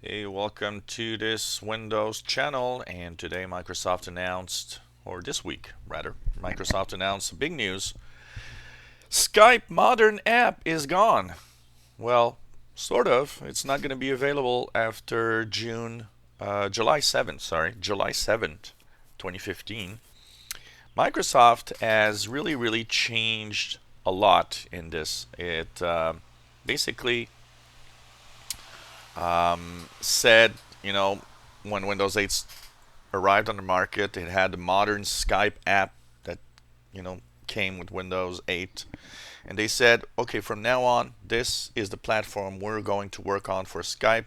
Hey, welcome to this Windows channel. And today Microsoft announced, or this week rather, Microsoft announced big news. Skype Modern app is gone. Well, sort of. It's not going to be available after July 7th, July 7th, 2015. Microsoft has really changed a lot in this. It basically said, when Windows 8 arrived on the market, it had the Modern Skype app that, came with Windows 8. And they said, okay, from now on, this is the platform we're going to work on for Skype.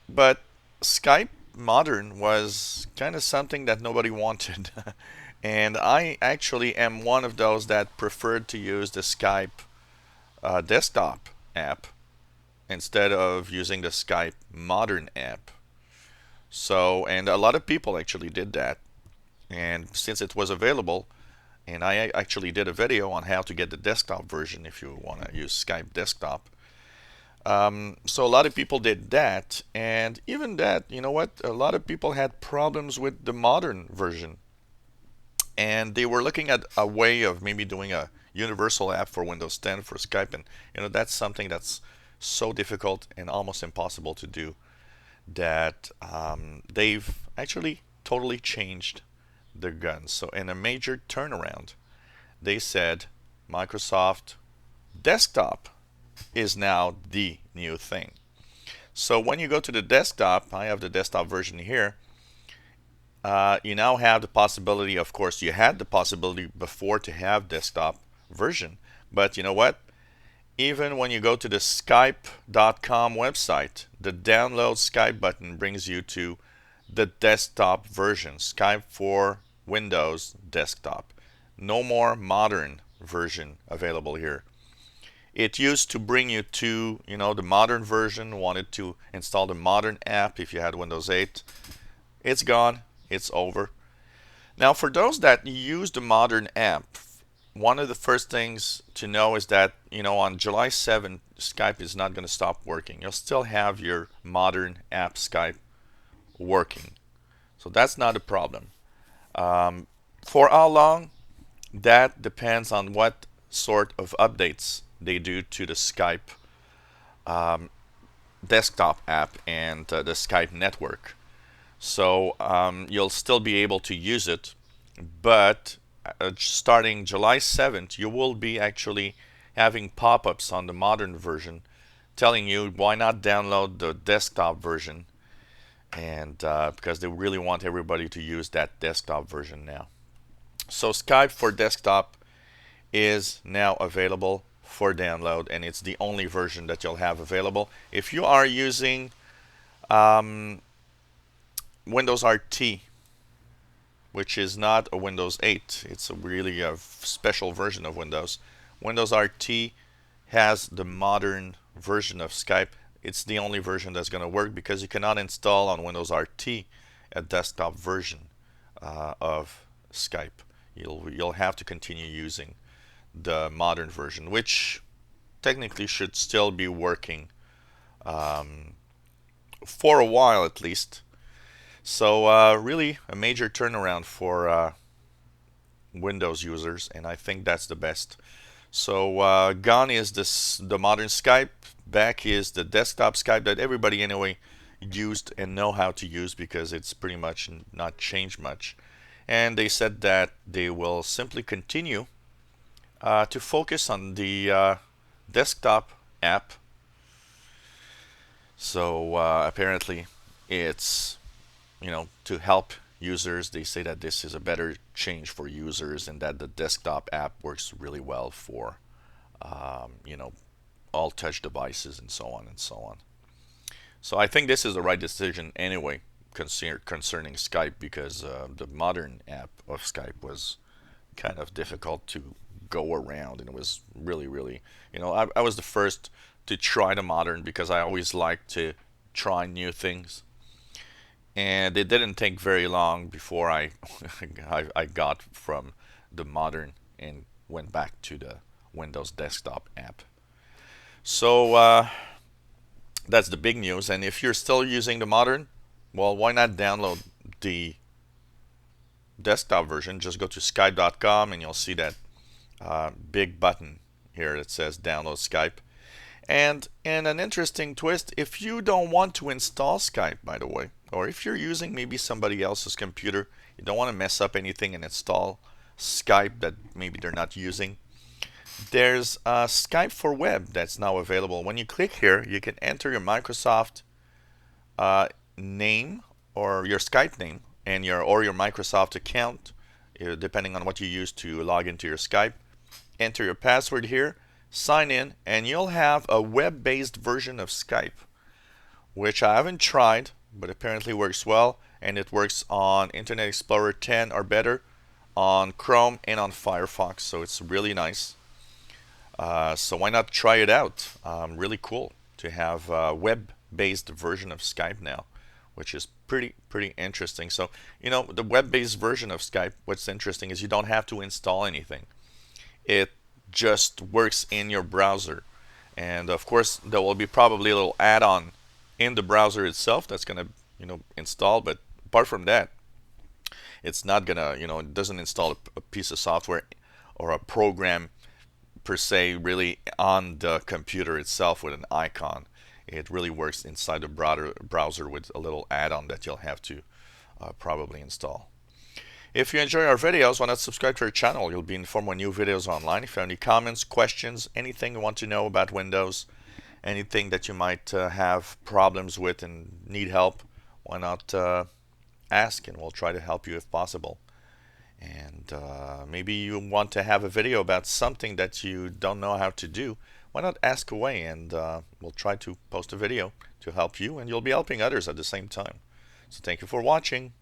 But Skype Modern was kind of something that nobody wanted. And I actually am one of those that preferred to use the Skype desktop app instead of using the Skype Modern app. So, and a lot of people actually did that. And since it was available, and I actually did a video on how to get the desktop version if you want to use Skype desktop. So a lot of people did that, and even that, you know what? A lot of people had problems with the modern version, and they were looking at a way of maybe doing a universal app for Windows 10 for Skype, and that's something that's so difficult and almost impossible to do that they've actually totally changed their guns. So in a major turnaround, they said Microsoft Desktop is now the new thing. So when you go to the desktop, I have the desktop version here. You now have the possibility, of course, you had the possibility before to have desktop version, but you know what? Even when you go to the Skype.com website, the download Skype button brings you to the desktop version, Skype for Windows desktop. No more modern version available here. It used to bring you to, the modern version, wanted to install the modern app if you had Windows 8. It's gone, it's over. Now for those that use the modern app, one of the first things to know is that, on July 7th, Skype is not going to stop working. You'll still have your modern app Skype working. So that's not a problem. For how long? That depends on what sort of updates they do to the Skype desktop app and the Skype network. So you'll still be able to use it, but starting July 7th, you will be actually having pop-ups on the modern version telling you why not download the desktop version, and because they really want everybody to use that desktop version now. So Skype for desktop is now available for download, and it's the only version that you'll have available. If you are using Windows RT, which is not a Windows 8, it's really a special version of Windows. Windows RT has the modern version of Skype. It's the only version that's going to work because you cannot install on Windows RT a desktop version of Skype. You'll have to continue using the modern version, which technically should still be working for a while at least. So really a major turnaround for Windows users, and I think that's the best. So gone is the modern Skype, back is the desktop Skype that everybody anyway used and know how to use because it's pretty much not changed much. And they said that they will simply continue to focus on the desktop app. So apparently it's, to help users. They say that this is a better change for users and that the desktop app works really well for, all touch devices and so on and so on. So I think this is the right decision anyway concerning Skype, because the modern app of Skype was kind of difficult to go around, and it was really, I was the first to try the modern because I always like to try new things. And it didn't take very long before I I got from the modern and went back to the Windows desktop app. So That's the big news. And if you're still using the Modern, well, why not download the desktop version? Just go to skype.com and you'll see that big button here that says download Skype. And in an interesting twist, if you don't want to install Skype, by the way, or if you're using maybe somebody else's computer, you don't want to mess up anything and install Skype that maybe they're not using, there's Skype for Web that's now available. When you click here, you can enter your Microsoft name or your Skype name and your Microsoft account, depending on what you use to log into your Skype. Enter your password here, sign in, and you'll have a web-based version of Skype, which I haven't tried, but apparently works well, and it works on Internet Explorer 10 or better, on Chrome and on Firefox, so it's really nice. So why not try it out? Really cool to have a web-based version of Skype now, which is pretty interesting. So, the web-based version of Skype, what's interesting is you don't have to install anything. It just works in your browser. And of course, there will be probably a little add-on in the browser itself that's going to, install. But apart from that, it's not going to, it doesn't install a piece of software or a program per se really on the computer itself with an icon. It really works inside the browser with a little add-on that you'll have to probably install. If you enjoy our videos, why not subscribe to our channel? You'll be informed when new videos are online. If you have any comments, questions, anything you want to know about Windows, anything that you might have problems with and need help, why not ask, and we'll try to help you if possible. And maybe you want to have a video about something that you don't know how to do. Why not ask away, and we'll try to post a video to help you, and you'll be helping others at the same time. So thank you for watching.